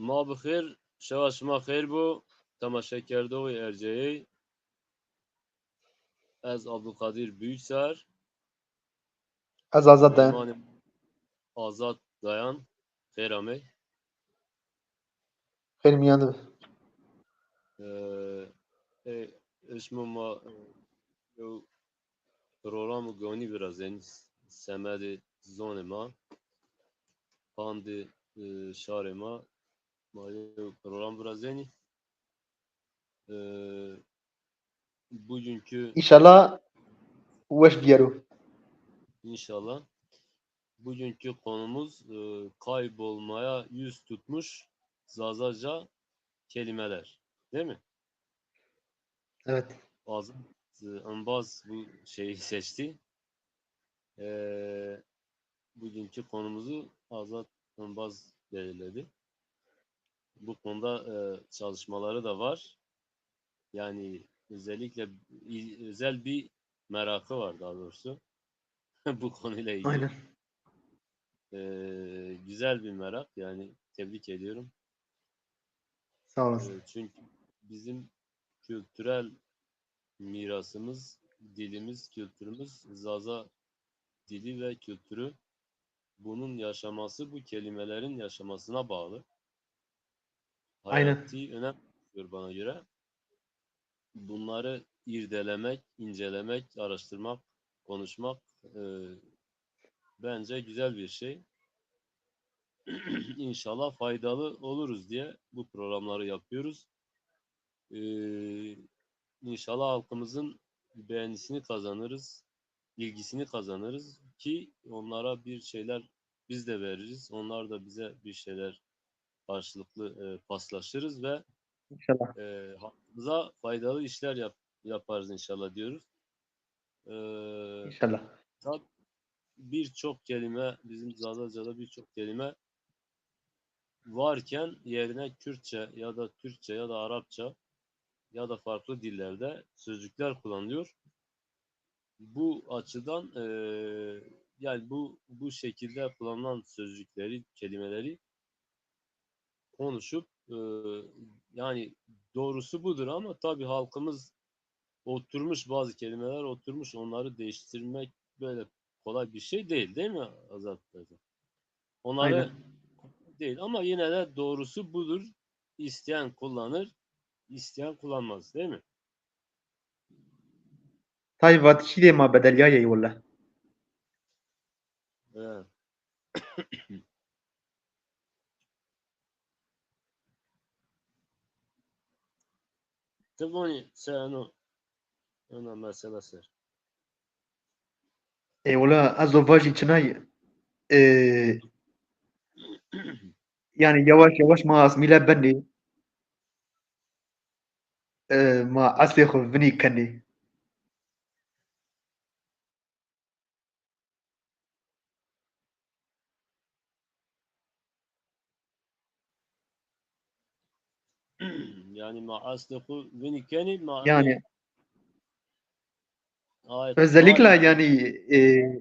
ما بخیر شما شما خیر بو تماشا کرده و ارجعی از عبدالقادر Büyüksar Ez azad dayan. meyman Azat Dayan خیر آمی Xeyr miyan dibe. اسم ما program goni biraz yani semedi zone ma pandi şare ma program biraz yani bugünkü İnşallah weş diyero. inşallah bugünkü konumuz kaybolmaya yüz tutmuş Zazaca kelimeler. Değil mi? Evet. Azat Anbaz bu şeyi seçti. Bugünkü konumuzu Azat Anbaz belirledi. Bu konuda çalışmaları da var. Yani özellikle özel bir merakı var daha doğrusu bu konuyla ilgili. Aynen. Güzel bir merak. Yani tebrik ediyorum. Sağ olasın. Çünkü bizim kültürel mirasımız, dilimiz, kültürümüz, Zaza dili ve kültürü bunun yaşaması, bu kelimelerin yaşamasına bağlı. Aynen. Hayati önem taşıyor bana göre. Bunları irdelemek, incelemek, araştırmak, konuşmak bence güzel bir şey. İnşallah faydalı oluruz diye bu programları yapıyoruz. İnşallah halkımızın beğenisini kazanırız, ilgisini kazanırız ki onlara bir şeyler biz de veririz. Onlar da bize bir şeyler karşılıklı paslaşırız ve İnşallah. halkımıza faydalı işler yaparız inşallah diyoruz. E, İnşallah. tabii birçok kelime, bizim Zazaca'da birçok kelime varken yerine Kürtçe ya da Türkçe ya da Arapça ya da farklı dillerde sözcükler kullanılıyor. Bu açıdan yani bu şekilde kullanılan sözcükleri, kelimeleri konuşup yani doğrusu budur ama tabii halkımız oturmuş bazı kelimeler oturmuş onları değiştirmek böyle kolay bir şey değil mi Azat Hocam? Onları Aynen. değil ama yine de doğrusu budur. İsteyen kullanır, isteyen kullanmaz değil mi? Tay vatişi de ma bedelyayı valla. Evet. Tabii sen ona mesele ser. Valla az o vajin çınay yani yavaş yavaş ma asmile benni ma asli xo vini kenni. Yani ma aslıku venikeni ma hani Yani ayet özellikle yani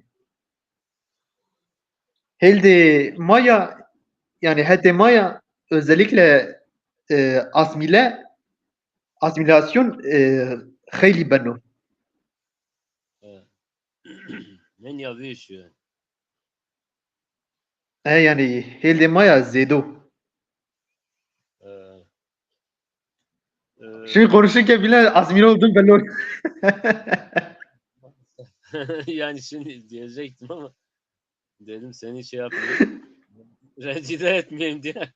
Helde Maya yani hede Maya özellikle asimilasyon hayli beno. men yaşıyor. Yani Helde Maya zedo. Ee, Şimdi konuşurken bile asimile oldum belli oluyor. yani şimdi diyecektim ama dedim seni şey yapmayayım. Rencide etmeyeyim diye.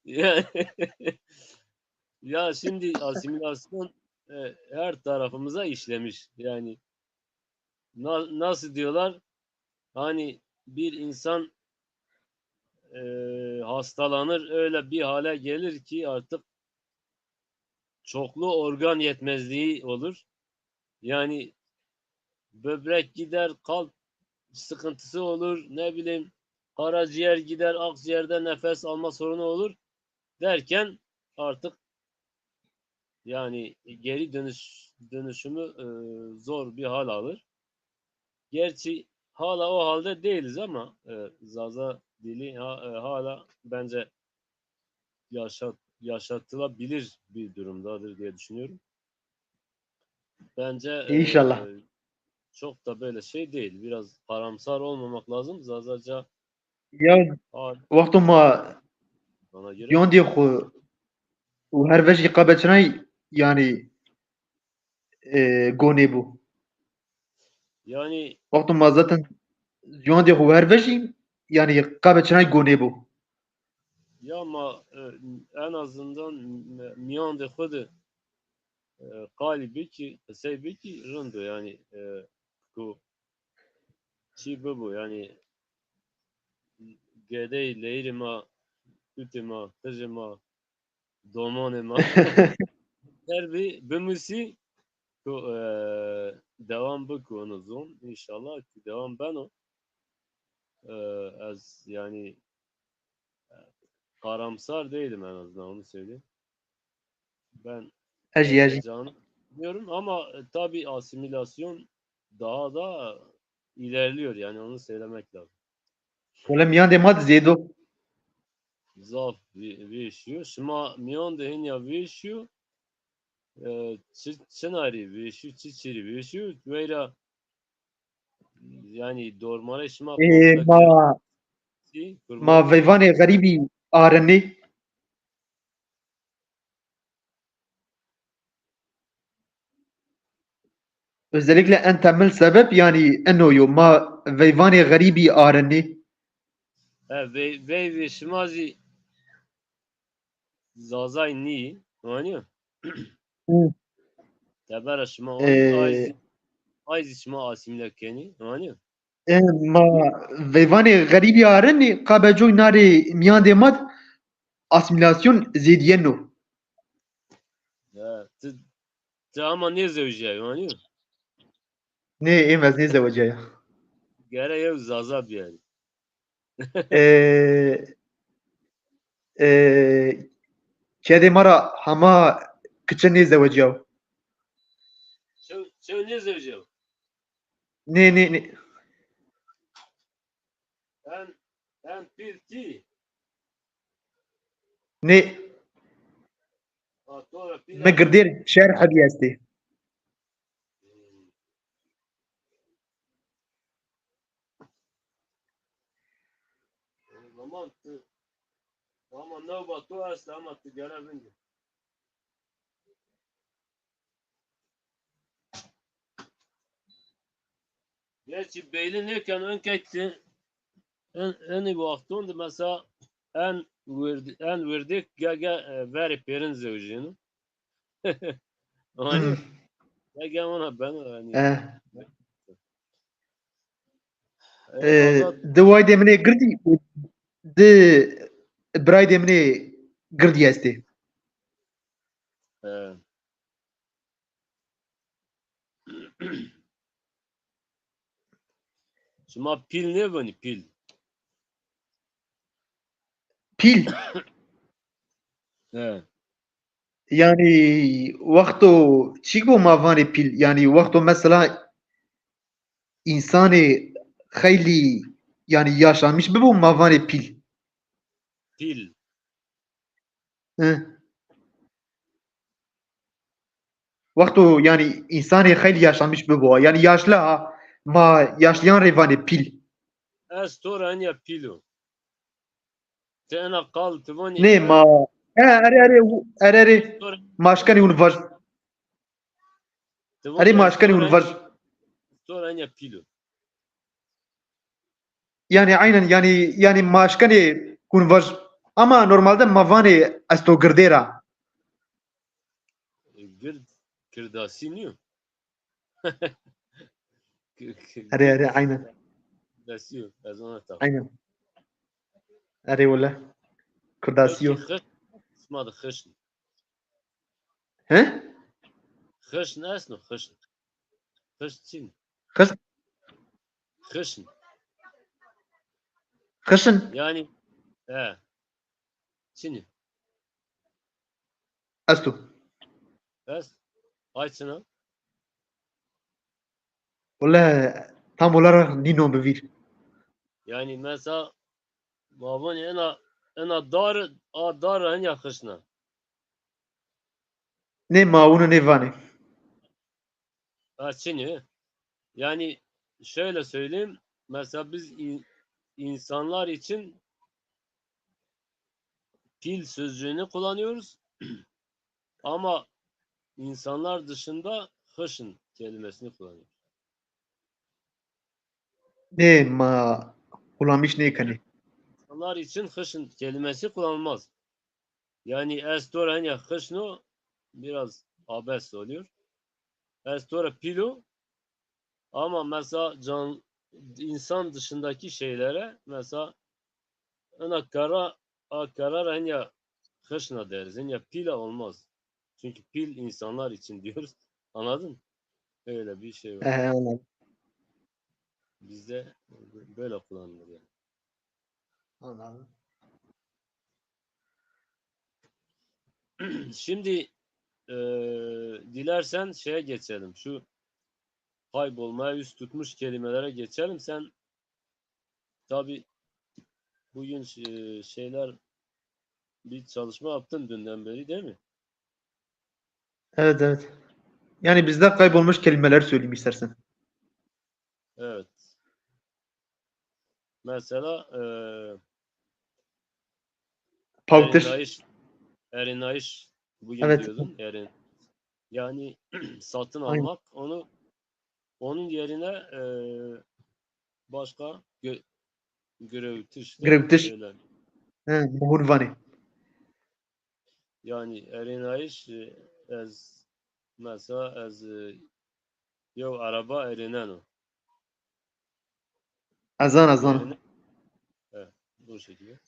Yani, ya şimdi asimilasyon her tarafımıza işlemiş. Yani nasıl diyorlar? Hani bir insan hastalanır öyle bir hale gelir ki artık çoklu organ yetmezliği olur. Yani böbrek gider, kalp sıkıntısı olur, ne bileyim karaciğer gider, akciğerde nefes alma sorunu olur derken artık yani geri dönüşümü zor bir hal alır. Gerçi hala o halde değiliz ama Zaza dili hala bence yaşatılabilir bir durumdadır diye düşünüyorum. Bence İnşallah. çok da böyle şey değil. Biraz karamsar olmamak lazım. Zazaca Ya hala وقت ما bana göre. يوندي خو وهر وجه قابتناي يعني گوني بو Yani وقت ما zaten يوندي خو هر وجه يعني قابتناي گوني بو ya ama en azından miyan xudu galibi ki sebebi ki rındo yani ku çi bu yani gede leyrima kütüma kızıma domanıma her bir bimisi ku devam bu konuzun inşallah ki devam ben o az yani karamsar değilim en azından onu söyleyeyim. Ben اجي اجي olacağını düşünüyorum ama tabii asimilasyon daha da ilerliyor yani onu söylemek lazım. ولا مياندي مات زيدو Zaf yaşıyor. Şuma miyon da hinya yaşıyor. Çınarı yaşıyor. Çiçiri yaşıyor. Böyle yani dormara şuma ما komplekse ما kurban gitmek. فيفاني غريبي آرني özellikle en temel sebep yani enoyo ma veyvani garibi areni Ve şmazi zazay ni. Anlıyor? Tebera şuma oni ayzi şuma asimile keni. Anlıyor? ما veyvani garibi areni kabecoy nari miyande mat asimilasyon zediyeno Te ama ne zevciye. Anlıyor? ne emez ne zevacaya Gere yev zaza bir yani. kede mara hama kıçı ne zevacaya Şu ne zevciye? ne En pilti. ne Sonra me pila. girdir şer hadiyesti Zaman ama ne batu asla ama tigara bindi. Gerçi beyli ne kan ön kayıtlı en bu aktondu mesela en verdik gaga veri perin zevcini. Hani gaga ona ben hani azat دوای demine girdi de bray demine girdiyesti e, şuma pil ne bani pil. pil He. yani vakto çikbo mavani pil yani vakto mesela insanı خیلی yani yaşamış bu mavani pil. Pil. Hı. Vakto yani insanı خیلی yaşamış bu yani yaşlı ha ma yaşlayan revani pil. Es tora enya pilo. Te ena kal tivani Ne ma are tora maşkani unvaj are tivani es maşkani unvaj tora enya pilo. yani aynen yani maşkani unvaj ama normalde mavani asto girdera. Gird kirdasiniyo. Gird Are aynen kirdasiyo. Ez ona tak. aynen are valla Belki kurdasiyo. hış ismadı hışn. He? Hışn esno hışn. Hışçin. Kış Hışn. kışın Yani he. Çini. asto. Es. Açsana. Valla Tam olarak Nino Bivir. Yani mesela babun ena dar en yakışına. Ne maunu ne vane. Çin'i. Yani şöyle söyleyeyim. Mesela biz insanlar için pil sözcüğünü kullanıyoruz. Ama insanlar dışında hışın kelimesini kullanıyoruz. Ne ma kullanmış ne kani. İnsanlar için hışın kelimesi kullanılmaz. Yani estoren ya hışno biraz abes oluyor. Estore pilo ama mesela insan dışındaki şeylere mesela ana kara renya hışna deriz. Ya pila olmaz. Çünkü pil insanlar için diyoruz. Anladın? Öyle bir şey var. Anladım. Bizde böyle kullanılır yani. Anladım. Şimdi dilersen şeye geçelim. Şu kaybolmaya yüz tutmuş kelimelere geçelim. Sen tabi bugün şeyler bir çalışma yaptın dünden beri değil mi? Evet evet. Yani bizde kaybolmuş kelimeler söyleyeyim istersen. Evet. Mesela Pauter. erinayış, erinayış bugün Evet. diyordun. Yani satın Aynen. almak onun yerine başka gürültü Grevtiş. şeyler. Muhun vane. Yani erinayış mesela yo araba erinen o. Azan Onun yerine azan. evet, bu şekilde.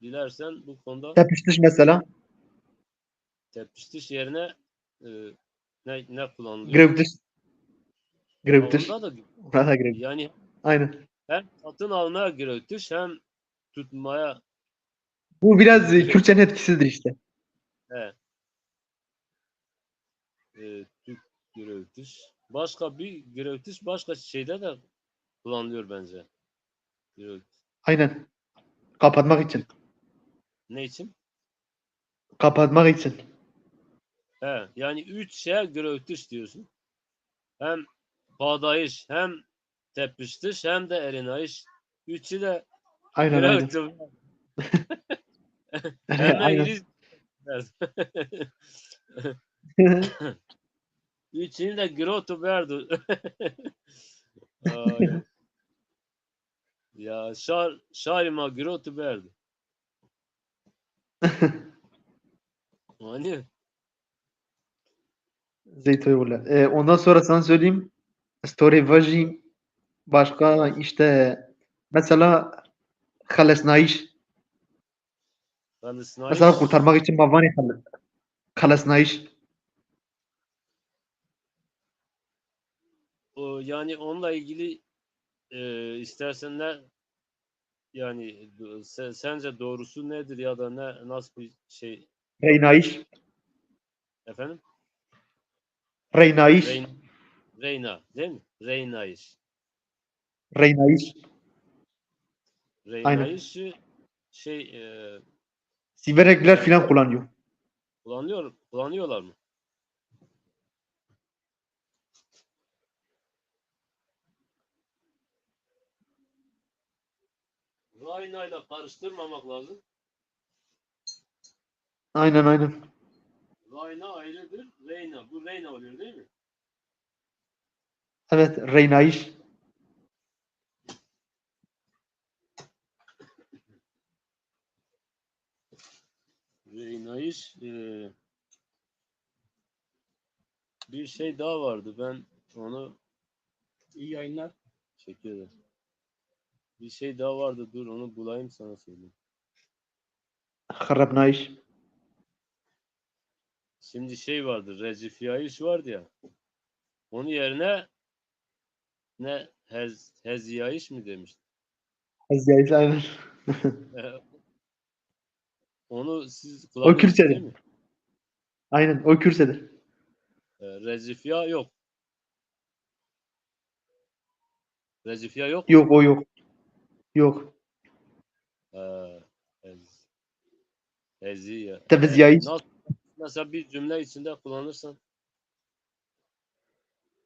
Dilersen bu konuda Tepiştiş mesela. tepiştiş yerine e, ne kullanılıyor? Grevtiş. Ha, Grevtiş. onda da Orada da grev. yani Aynen. hem satın almaya gürültüş hem tutmaya Bu biraz gürültüş. Kürtçenin etkisidir işte. Evet, Türk gürültüş. Başka bir gürültüş başka şeyde de kullanılıyor bence. Gürültü. Aynen. Kapatmak için. Ne için? Kapatmak için. Yani üç şeye gürültüş diyorsun. Hem padayış hem tepiştiş hem de erinayış. Üçü de Aynen aynen. gürültü. Hemen Aynen. iriz. Üçünü de gürültü verdi. Ay, ya şarima gürültü verdi. Hani Zeytoyla. Ondan sonra sana söyleyeyim. Story vajim. Başka işte mesela Halesnaiş. Mesela Palestinayiş kurtarmak için Mavani Halesnaiş. yani onunla ilgili istersen ne yani sence doğrusu nedir ya da nasıl bir şey Reynaiş. efendim? Reynaiş. Reyn, Reyna değil mi? Reynaiş. Reynaiş. Aynen. Reynaiş şey Siverekler yani filan kullanıyor. kullanıyorlar mı? Rayna ile karıştırmamak lazım. Aynen aynen. Rayna ayrıdır. Reyna. Bu Reyna oluyor değil mi? Evet. Reynaiş. Reynaiş bir şey daha vardı. Ben onu iyi yayınlar. Teşekkür ederim. Bir şey daha vardı. Dur onu bulayım sana söyleyeyim. Harabnaiş. Şimdi şey vardı. Recifiyayiş vardı ya. Onun yerine ne heziyayiş mi demiştim. Hazyayiş aynen. E, onu siz O kullanıyorsunuz değil Kürtçedir. mi? Aynen. O Kürtçedir. Recifiya yok. Recifiye yok mu? Yok o yok. Yok. Ee, ez, eziye. Tevziyayiş. Nasıl? Mesela bir cümle içinde kullanırsan,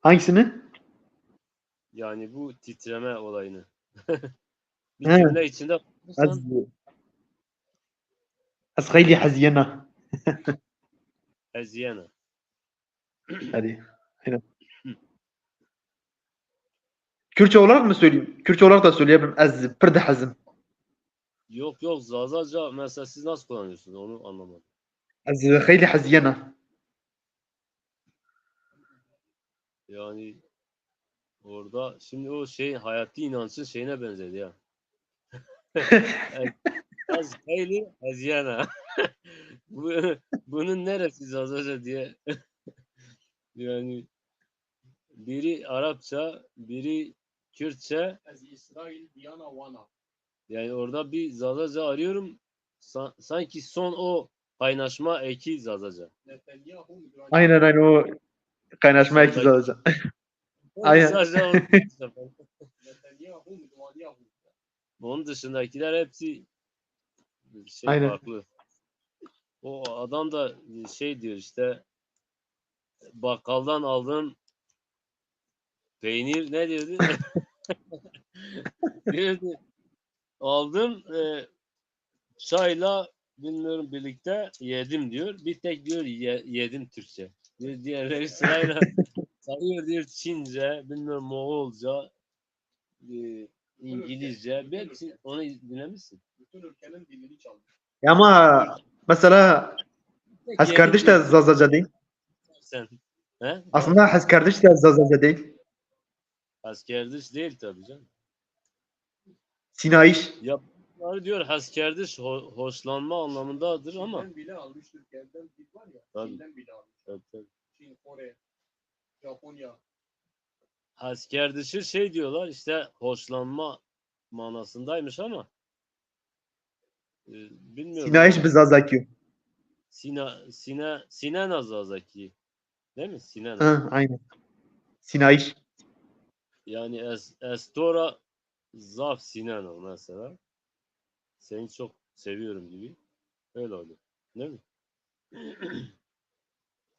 Hangisini? yani bu titreme olayını. Bir He. cümle içinde Az, kullanırsan, az خیلی حزينة. eziyene. Hadi. Aynen. Kürtçe olarak mı söyleyeyim? Kürtçe olarak da söyleyebilirim. Az pırdı hazım. Yok yok, Zazaca mesela siz nasıl kullanıyorsunuz onu anlamadım. Az خیلی حزينة. Yani orada şimdi o şey hayati inancın şeyine benzedi ya. Ez, ez hayli eziyene. Bu, bunun neresi Zazaca diye. Yani biri Arapça, biri Kürtçe. Yani orada bir Zazaca arıyorum. Sanki son o kaynaşma eki Zazaca. Aynen aynen o kaynaşma ekiz Sondaki olacak. Aynen. sadece o. Onun dışındakiler hepsi şey Aynen. farklı. O adam da şey diyor işte, bakkaldan aldığım peynir ne diyordu? Diyordu, aldım çayla bilmiyorum birlikte yedim diyor. Bir tek diyor yedim Türkçe. Diğerleri sırayla sayıyor diyor, Çince, bilmiyorum Moğolca, e, İngilizce. Hepsi onu dinlemişsin. Ama Türk mesela tek Has yedim kardeş diyor de Zazaca değil. sen. He? Aslında Has kardeş de Zazaca değil. Askerdiş değil tabii canım. Sinayiş. Ya bunlar diyor askerdiş hoşlanma anlamındadır ama Çin'den bile almış, Türkiye'den bir var ya. tabii, Çin'den bile almış. tabii. Çin, Kore, Japonya. Askerdişi şey diyorlar işte, hoşlanma manasındaymış ama bilmiyorum Sinayiş o bir Zazaki. Sinan Azazaki değil mi? Sinan. Ha, aynen. Sinayiş. Yani Estora Zaf Sinano mesela. Seni çok seviyorum gibi. Öyle oluyor. Değil mi?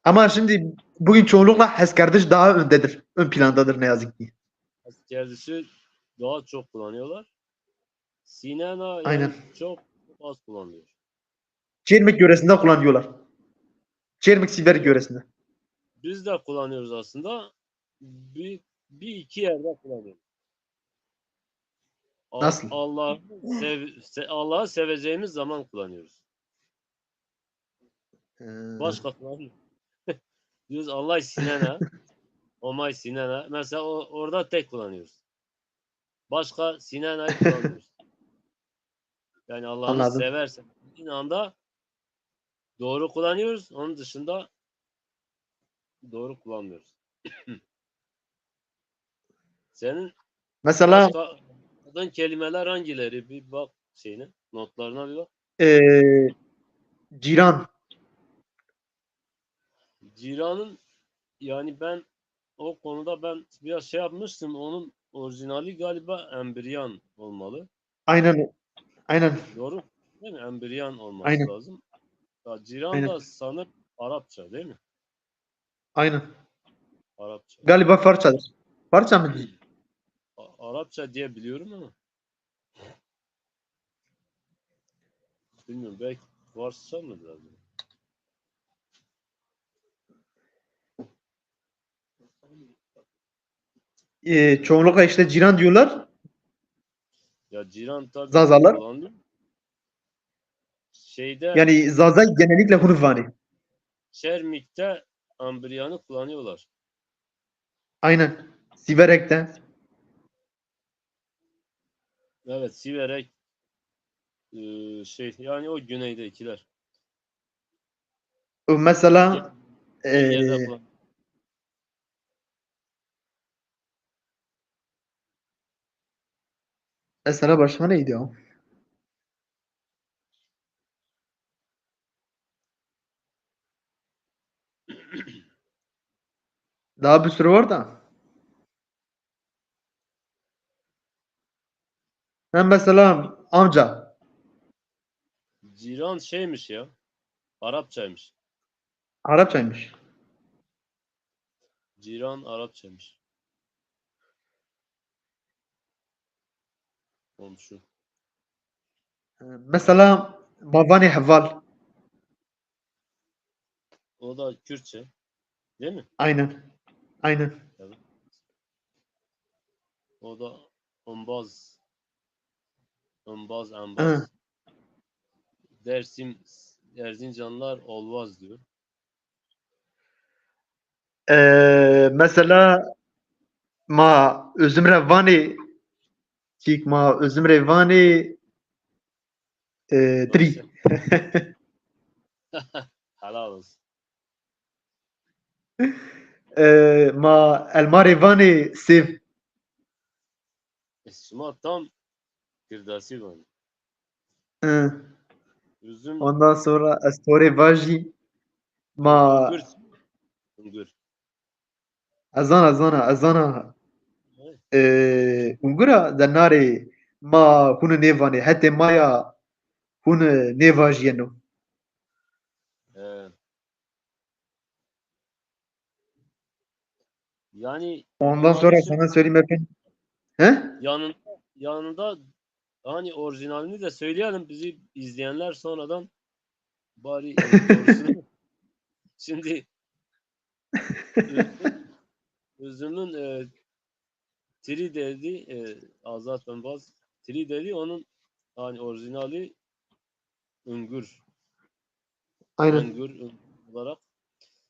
Ama şimdi bugün çoğunlukla Has kardeş daha öndedir. Ön plandadır ne yazık ki. Askerdişi daha çok kullanıyorlar. Sinana Aynen. yani çok az kullanılıyor. Çermek yöresinde kullanıyorlar. Çermek Siverik yöresinde. Biz de kullanıyoruz aslında. Bir iki yerde kullanıyoruz. Nasıl? Allah'ı seveceğimiz zaman kullanıyoruz. Ee, Başka kullanmıyoruz. Diyoruz Allah sinene, omay sinene. Mesela orada tek kullanıyoruz. Başka sinenayı kullanmıyoruz. Yani Allah'ını anladım. seversen dediğin anda doğru kullanıyoruz. Onun dışında doğru kullanmıyoruz. Senin Mesela başka adın kelimeler hangileri? Bir bak şeyine, notlarına bir bak. ee, ciran. Ciranın, yani ben o konuda ben biraz şey yapmıştım. Onun orijinali galiba embriyan olmalı. Aynen. Aynen. Doğru değil mi? Embriyan olması Aynen. lazım. Ya, ciran Aynen. da sanırım Arapça değil mi? Aynen. Arapça. Galiba Farsçadır. Farsça mı? Arapça diye biliyorum ama bilmiyorum. Belki Farsça mıdır acaba? Çoğunlukla işte ciran diyorlar. Ya ciran tabii Zazalar. kullanılıyor. Şeyde Yani Zaza genellikle Hunufani. Çermik'te embriyanı kullanıyorlar. Aynen. Siverek'te. Evet, Siverek şey yani o güneydekiler. Mesela Her e, yerde kullan. mesela başka neydi o? Daha bir sürü var da. Ben mesela amca. Ciran şeymiş ya. Arapçaymış. Arapçaymış. Ciran Arapçaymış. Komşu. Mesela Mavani Heval. O da Kürtçe. Değil mi? Aynen. Aynen. Evet. O da Ambaz. Ambaz, Hı. Ambaz. Erzincanlılar Olvaz diyor. Mesela ma özüm revani kik ma özüm revani tri. Nasıl? Helal olsun. Ma elma revani sev. Şuma tam Firdevsi var. Hı. Üzüm Ondan sonra Astore Vaji ma Ungür. Ungür. azana Evet. Ungura danare ma hunu nevane hatta maya hunu nevajiyeno. Ee, yani Ondan bunları sonra şimdi sana söyleyeyim efendim. He? yanında hani orijinalini de söyleyelim, bizi izleyenler sonradan bari doğrusunu şimdi üzüm, üzümün Tri dedi, Azat Önbaz Tri dedi, onun hani orijinali Ungür. Aynen. Ungür olarak.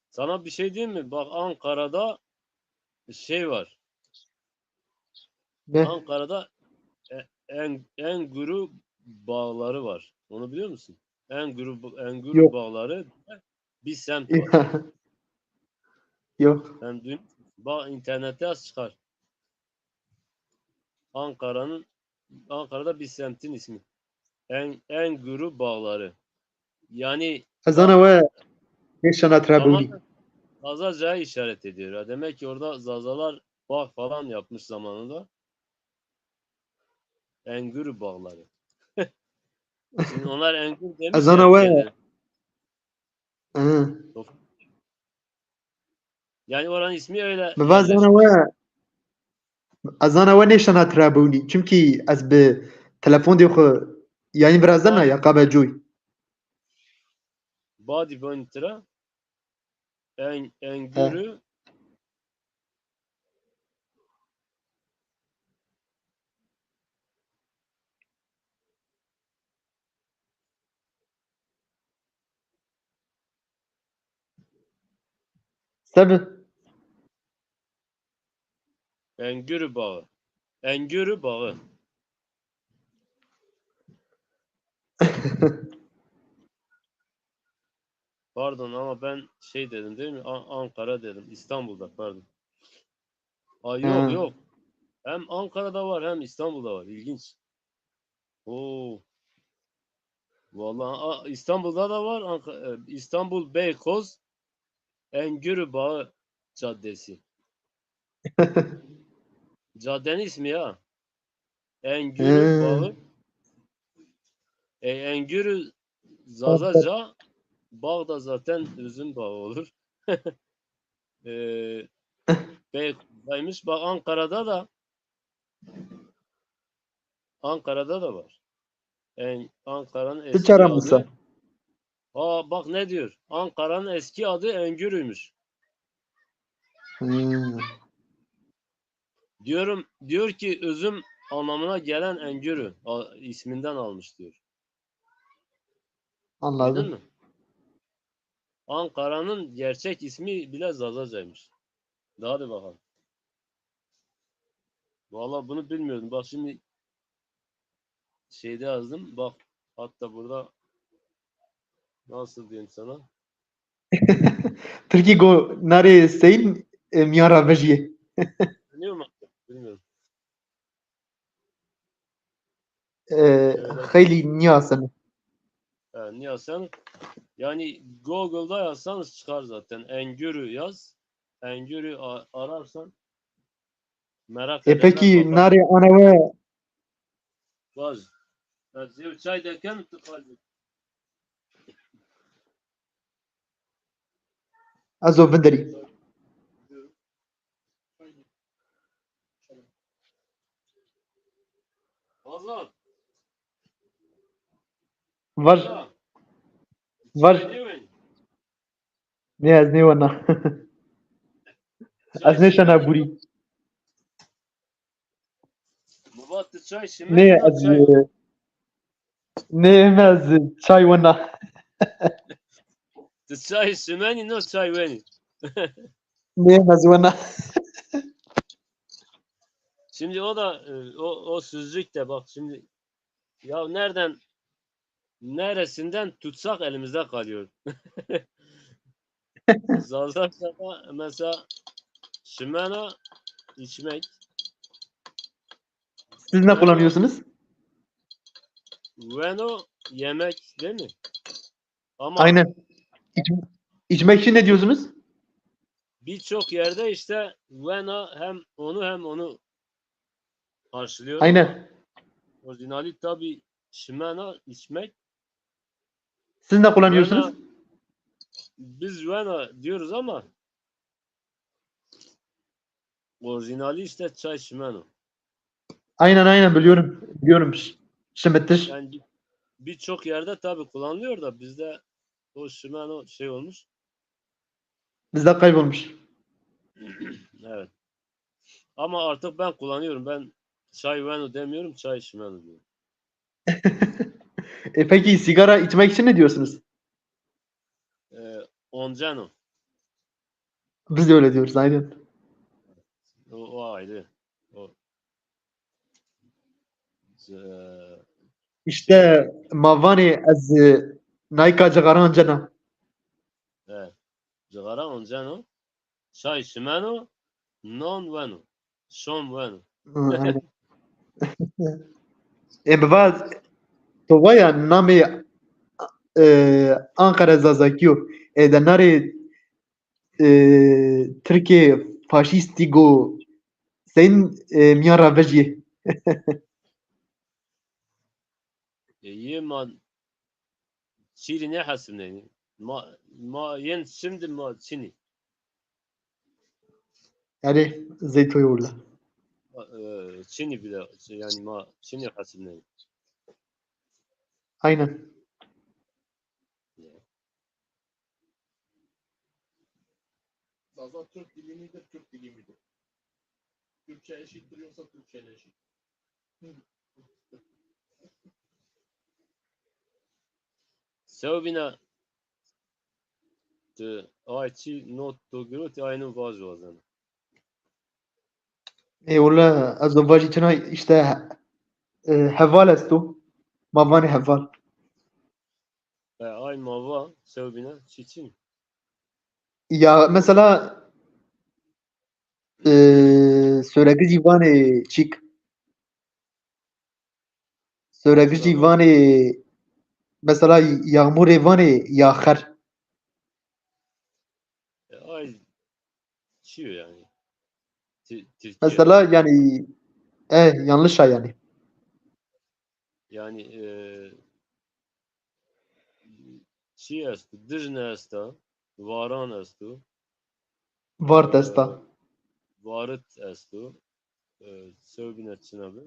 Sana bir şey diyeyim mi? Bak, Ankara'da şey var. Ne? Ankara'da Engürü bağları var. Onu biliyor musun? Engürü Yok. bağları bir semt var. Yok. Sen dün bak, internette yaz çıkar. Ankara'nın Ankara'da bir semtin ismi. Engürü bağları. Yani Azana ve neşana trabuni. tamamen Zazaca'ya işaret ediyor. Ya. Demek ki orada Zazalar bağ falan yapmış zamanında. Engürü bağları. Şimdi onlar Engür demiş ya Azana ve kendine. hı. Yani oranın ismi öyle Azana yerleşmiş. ve azana ve neşana trabuni. Çünkü az bir telefon diyor ki yani birazdan Bad, ya kabacuy. Badi Bonitra He. Engürü Tabii. Engürü bağı. Engürü bağı. Pardon ama ben şey dedim değil mi? Ankara dedim. İstanbul'da, pardon. Aa, yok Hı. yok. Hem Ankara'da var hem İstanbul'da var. İlginç. Oo. Vallahi İstanbul'da da var. İstanbul Beykoz Engürü Bağı Caddesi. Caddenin ismi ya. Engürü Hı. Bağı. Engürü Zazaca, bağ da zaten üzüm bağı olur. E, Beykoz'daymış. Bak, Ankara'da da var. Ankara'nın eski Sıçara Musa. adı. Bak ne diyor? Ankara'nın eski adı Engürü'ymüş. Hı. Diyor ki üzüm anlamına gelen Engürü isminden almış diyor. Duydun Anladım. mu? Ankara'nın gerçek ismi bile Zazaca'ymış. Hadi bakalım. Vallahi bunu bilmiyordum. Bak şimdi şeyde yazdım. Bak, hatta burada nasıl diyeyim sana? Türkiye go nare sein miyara vejiye. Biliyor musun? Bilmiyorum. Şöyle Khayli niyasın. niye sen, yani Google'da yazsanız çıkar zaten. Engürü yaz. Engürü ararsan, merak edenler Peki bakar. nare ana ve باز از یه چای دکم تو قلبی Ez o vinderî. Aynen. Çalın. Azat Var. ya Var. çay ne ven? Ne ez ne wana. Çay Ez ne şana şimeni burî. Mubat çay Ne şimeni no ez çay ne ez çay wana. çay şimeni no çay veni. Ne ez wana. Şimdi o da o sözlük de bak şimdi ya neresinden tutsak elimizde kalıyor. Zazak'ta mesela şimena içmek, Siz ne kullanıyorsunuz? veno yemek değil mi? Ama Aynen. İçmek için ne diyorsunuz? birçok yerde işte vena hem onu karşılıyor ama Aynen. orijinali tabi şimena içmek. Siz ne kullanıyorsunuz? Vena biz vena diyoruz ama orijinali işte çay şimeno. Aynen biliyorum. Biliyorum. Şimittir. Yani birçok yerde tabi kullanılıyor da bizde o şimeno şey olmuş. Bizde kaybolmuş. Evet. Ama artık ben kullanıyorum. Ben çay veno demiyorum, çay şimeno diyorum. Peki sigara içmek için ne diyorsunuz? Oncano. Biz de öyle diyoruz. Aynen. O ayrı. O e, İşte mavani ez nayka cagaran cana. evet. Cigara oncano. Çay şimeno. Non veno. Şom veno. Aynen. Baba tovaya nami Ankara Zazakiyo. De nare Türkiye faşisti go sen miyara vejye. İyi Çili ne hasım ne? Yen şimdi Çini. Yani zeytoy yolla. Çini bile yani Çini hasım ne? Aynen. Zaza Türk dili midir, Türk dili midir? Türkçe eşittir yoksa Türkçe ile eşit. Sevbina ayçi not dogru aynı vaz vazan. Yolla az vajی tuna işte heval است تو mavani heval. Ay mava sevbina çiçin. Ya mesela سۆرەگە جیڤانێ چیک سۆرەگە جیڤانێ mesela yağmurê vanê ya xer Ay çiyor yani. Türkiye. mesela yani yanlış yani Yani çi est, dijne est, varan est, var desta varıt est, sevbina çinabi.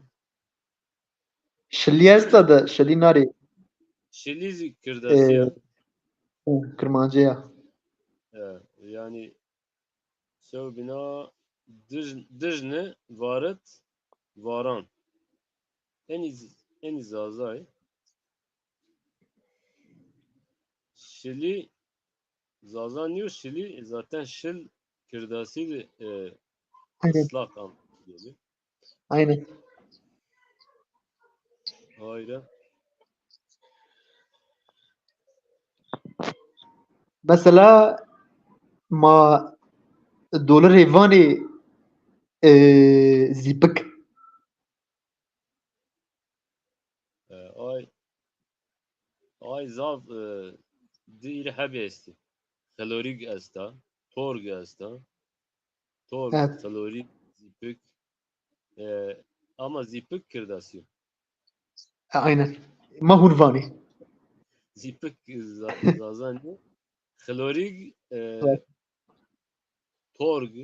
şilî esta de şilî narê Şilizi kirdasiya. kirmancıya Yani sevbina dijne varıt varan. En azay. Şili Zazan diyor Şili zaten Şil kirdasıydı aynen ıslak an gibi. aynen Hayır. mesela ma dolarê vanê zîpik Ay zav dir hebi esti. Telorik esta. Torg esta. Torg, evet telorik, zipik. Ama zipik kirdası. Aynen. Mahurvani. Zipek zazani. Klorig Evet. torg.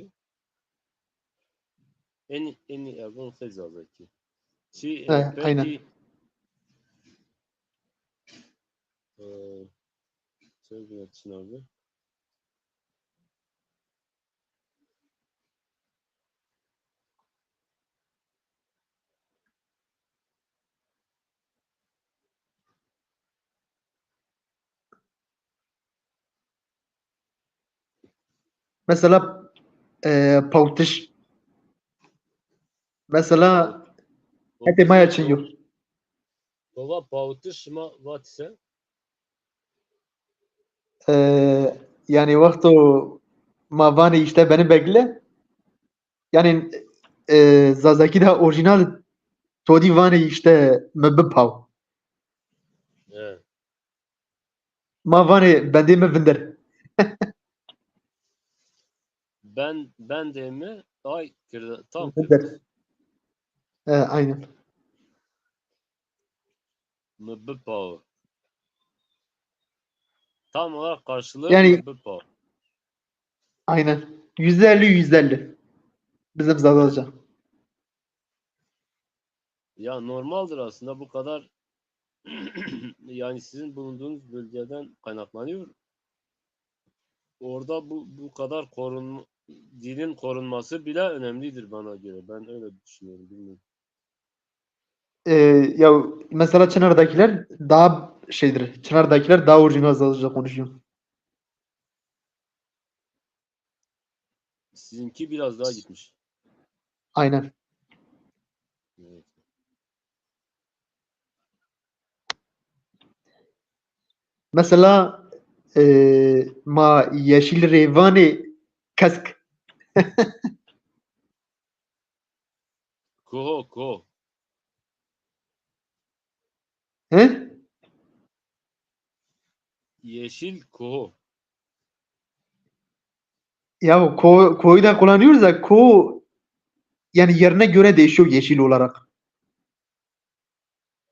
En ergon fezazaki. Aynen. Peki söyle için abi. Mesela Pautiş. Mesela hadi Pautiş Maya de Çinyo. kova pautiş ma vatse. Yani vakti Mavani işte beni bekle. Yani Zazaki de orijinal Todi Vani işte mübbepav. Evet. Mavani bende mi vinder. Ben de mi? Ay tam Vinder. Kürt. Aynen. Mübbepav. Tam olarak karşılığı Yani mübbepav. aynen. %50 %50. Bizim Zazaca. Ya normaldir aslında bu kadar yani sizin bulunduğunuz bölgeden kaynaklanıyor. Orada bu kadar dilin korunması bile önemlidir bana göre. Ben öyle düşünüyorum. Bilmiyorum. Ya mesela Çınar'dakiler daha şeydir. Çınar'dakiler daha orijinal Zazaca konuşuyor. Sizinki biraz daha gitmiş. Aynen. Evet. Mesela ma yeşil revani kask. Koho. He? Yeşil koho. Ya koyu da kullanıyoruz da yani yerine göre değişiyor yeşil olarak.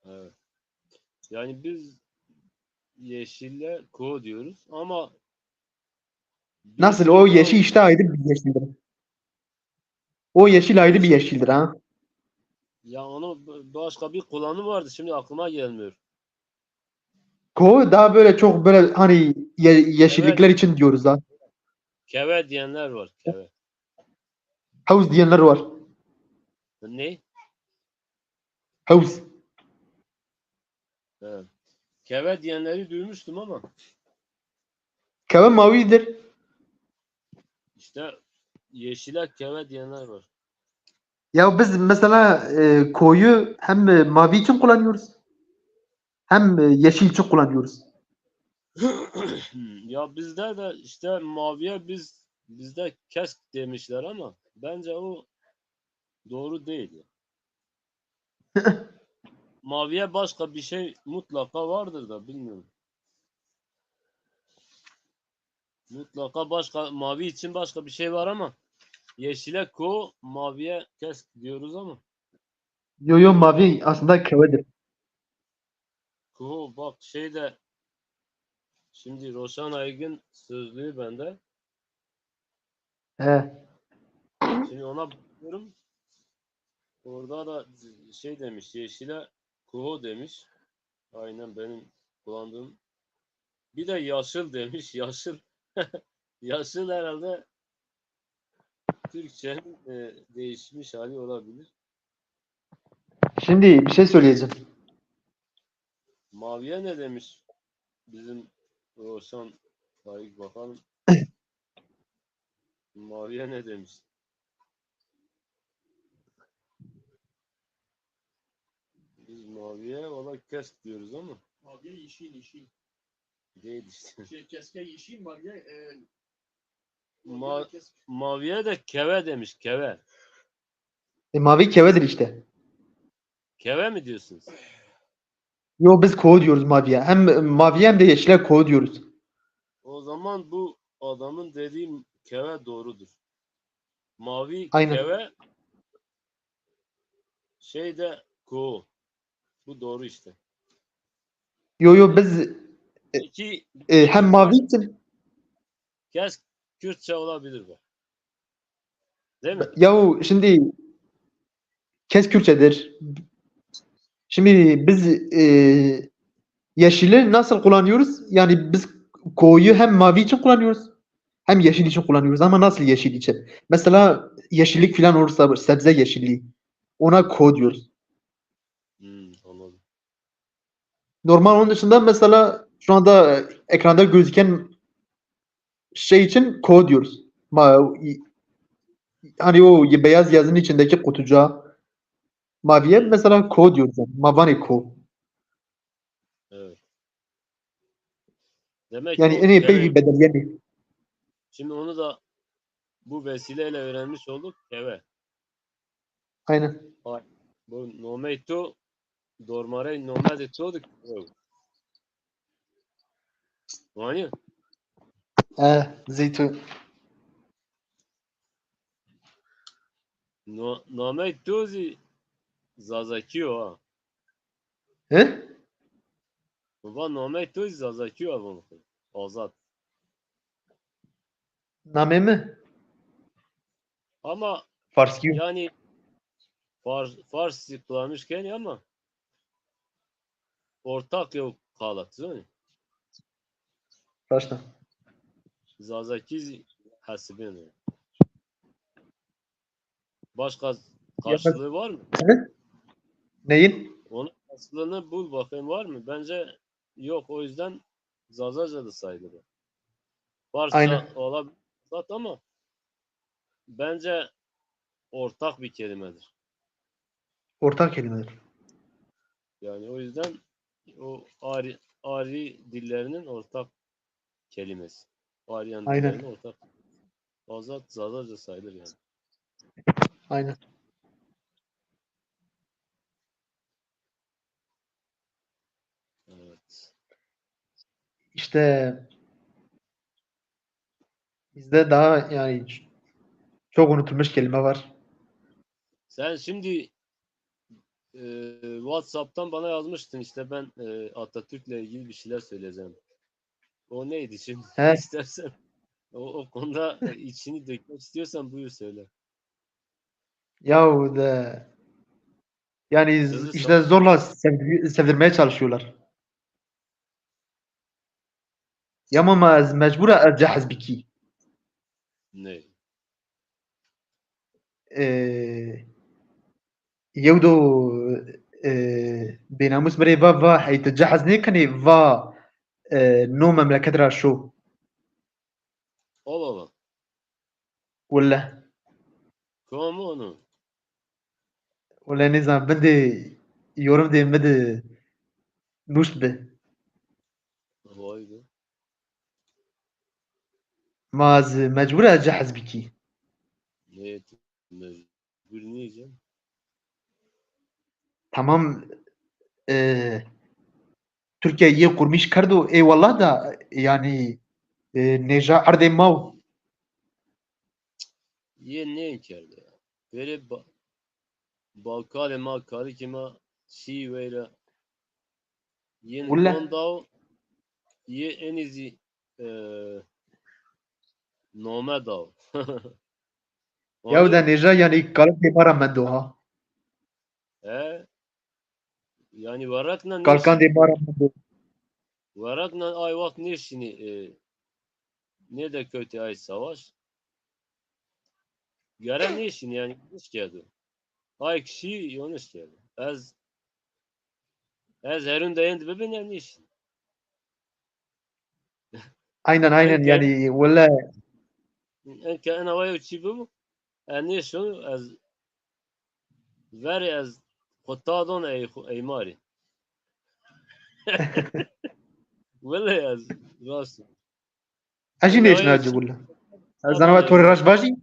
Evet. Yani biz yeşille koho diyoruz ama bir Nasıl şey o daha yeşil var. işte ayrı bir yeşildir. O yeşil ayrı bir Yeşil. yeşildir ha. Ya onun başka bir kullanımı vardı. Şimdi aklıma gelmiyor. Koyu daha böyle çok böyle hani Keve, yeşillikler için diyoruz ha. keve diyenler var. Keve. Havuz diyenler var. Ne? Havuz. Evet. Keve diyenleri duymuştum ama Keve mavidir. işte yeşile keve diyenler var. Ya biz mesela koyu hem mavi için kullanıyoruz hem yeşil için kullanıyoruz. Ya bizde de işte maviye bizde kesk demişler ama bence o doğru değil. Maviye başka bir şey mutlaka vardır da bilmiyorum. Mutlaka başka mavi için başka bir şey var ama yeşile ko, maviye kesk diyoruz ama Yo mavi aslında kevedir. ko bak şeyde şimdi Roşan Aygün sözlüğü bende. He. Şimdi ona bakıyorum. Orada da şey demiş yeşile kuho demiş. Aynen benim kullandığım. Bir de yaşıl demiş. Yaşıl yaşıl herhalde Türkçenin değişmiş hali olabilir. Şimdi bir şey söyleyeceğim. Maviye ne demiş? Bizim Roşan Faik bakalım. Maviye ne demiş? Biz maviye valla kesk diyoruz ama Maviye yeşil. değil işte. Keske yeşil, maviye Ma kesk. maviye de keve demiş. Keve. Mavi kevedir işte. Keve mi diyorsunuz? Yo biz koyu diyoruz maviye. Hem maviye hem de yeşile koyu diyoruz. O zaman bu adamın dediği keve doğrudur. Mavi Aynen. keve şeyde kuğu. Bu doğru işte. Yo biz Peki hem mavi için kes Kürtçe olabilir bu. Değil mi? yahu şimdi kes Kürtçedir. Şimdi biz yeşili nasıl kullanıyoruz? Yani biz koyu hem mavi için kullanıyoruz hem yeşil için kullanıyoruz ama nasıl yeşil için? Mesela yeşillik falan olursa sebze yeşilliği ona ko diyoruz. Anladım. Normal onun dışında mesela şu anda ekranda gözüken şey için ko diyoruz. Hani o beyaz yazının içindeki kutucuğa maviye mesela ko diyoruz. Yani. Mavane ko. Evet. Demek ki Yani o en iyi demin peki bedel yani. şimdi onu da bu vesileyle öğrenmiş olduk. Evet. Aynen. Ay, bu nometo dormare nomade todo. Hani Zeytun. no nometo zazakio ha. He? Baba nometo zazakio avon. Azat. Name mi? Ama Farski. yani Farsi kullanmışken ama ortak yok kalat değil mi? Başta. Zazaki hasibine. Başka Ya ben- karşılığı var mı? Evet. Neyin? Onun karşılığını bul bakayım var mı? Bence yok. O yüzden Zazaca da sayılır. Aynen. Farsça olabilir ama bence ortak bir kelimedir. Ortak kelimeler. Yani o yüzden o Ari dillerinin ortak kelimesi. Aryan dillerinin Aynen. ortak. Azat Zazaca sayılır yani. Aynen. Evet. İşte bizde daha yani çok unutulmuş kelime var. Sen şimdi WhatsApp'tan bana yazmıştın işte ben Atatürk'le ilgili bir şeyler söyleyeceğim. O neydi şimdi? He? İstersen o konuda içini dökmek istiyorsan buyur söyle. Yahu de yani Hızlı işte savaş zorla sevdirmeye çalışıyorlar. Ya mama az mecbur ارجع biki. ne? يودو بناموس بري فا حيتجهز نيكني فا نو مملكة راشو Allah Allah. ولا Come onu. ولا نظام بدي يورم دي بدي نوش به Vay be. ما از مجبور أجهز بكي Ne mecbur ne yiyeceğim? تمام تركيا يقرميش كردو اي والله دا يعني نجا عرض ماو Ye ne içeride ya? Böyle Balkale makale kima şi veyle yen ولا ondav ye enizi nome dav. يا دا Anlıyor musun? نجا يعني قالت لي مرة من دوها He? Yani varakla ne قال كان دي işini? مرة من دو Varakla ay vak ne işini? Ne de kötü ay savaş? Garen ne işini yani? Hiç geldi. Ay kişi yanlış geldi. Ez herun dayandı bebeğin ne işin? aynen aynen Enke yani ولا enke en havaya uçuyor mu? Ne işin? Veri ez kutadon ey mari. Valla ez rast. اجي En ليش havaya ناجي uçuyor. ولا از Kutadon انا ey توري mari. راش باجي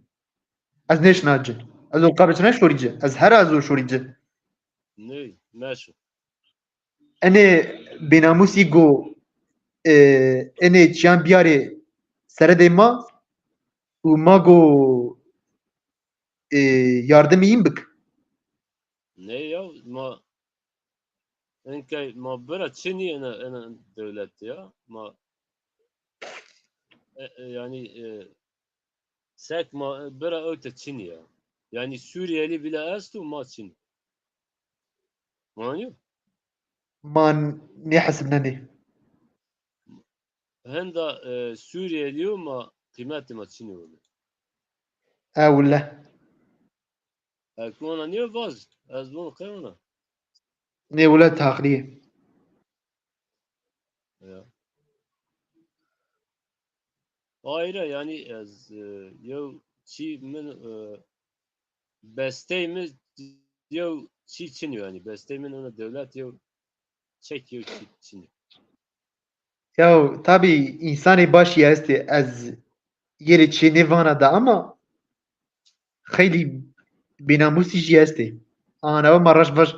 از ليش ناجي از القابة شوريجي از هر از شوريجي Ne? Meşhur. انا بناموسي جو انا تشان بياري سردي ما وما جو yardım iyiyim bik. Ne ya? Enke ma bera Çin'i en devlet ya. Ma yani sek ma bera öte Çin ya. Yani Suriyeli bile estu ma Çin. Mani? ما نحسب نني Henda Suriyeli ma kıymeti ma Çin'i oluyor. ولا Ekmana niye vaz? Ez bunu kıyamana. ني ولا تاخريه Ya. Hayır yani ez yo çi min besteyimi yo çi Çin yani. Besteyimin ona devlet yo çekiyor çi Çin. يا tabi insani baş yesti az yeri çiğni vana da ama خیلی بیناموسی جی هستی آنا و مراش باش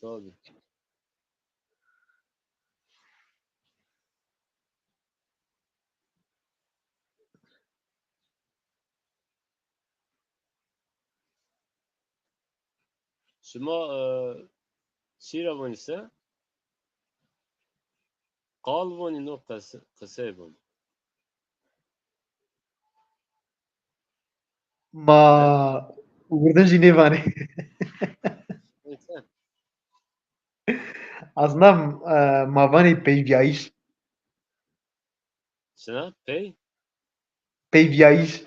Tabii. Şuma Şiravan ise Kalvani no Kasebon. ما وردن جی نیوانی Neyse. aslında mavani peyviyayış Şuna pey peyviyayış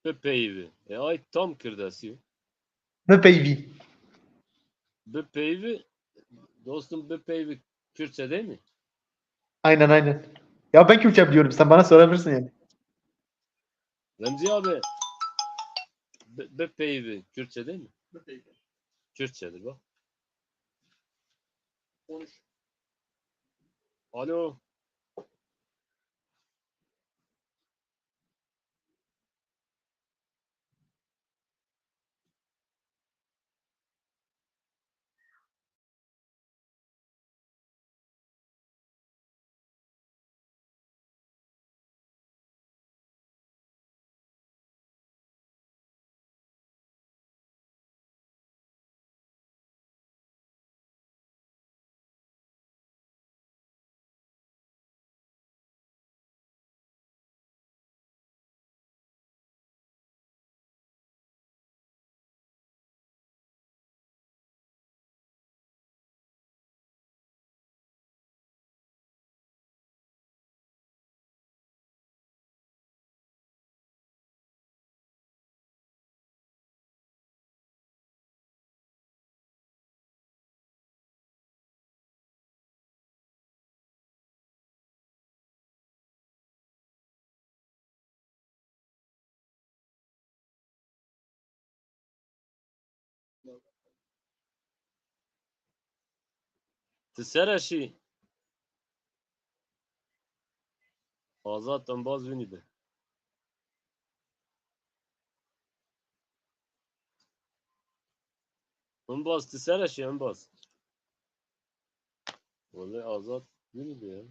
ve peyvi. Ay tam kırdası. ne peyvi Bu peyvi dostum bu peyvi Kürtçe değil mi? aynen ya ben Kürtçe biliyorum sen bana sorabilirsin yani Remzi abi bu peyvi Kürtçe değil mi? Bir peygamber. Kürtçedir bak. Konuş. Alo. Tiseraşi Azat Ambaz Vini'de. Ambaz Tiseraşi Ambaz. Vallahi Azat Vini'de ya.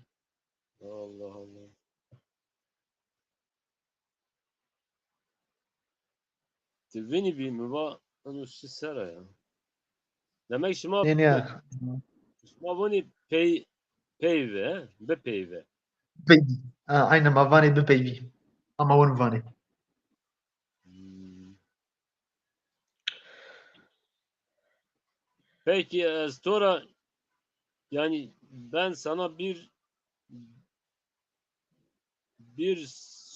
Allah Allah. Vini bir müba onu sera ya. Demek yani ya şuma bunu peyve, be peyve. peyvi aynen mavani bir peyvi ama onu vani Hmm. Peki sonra yani ben sana bir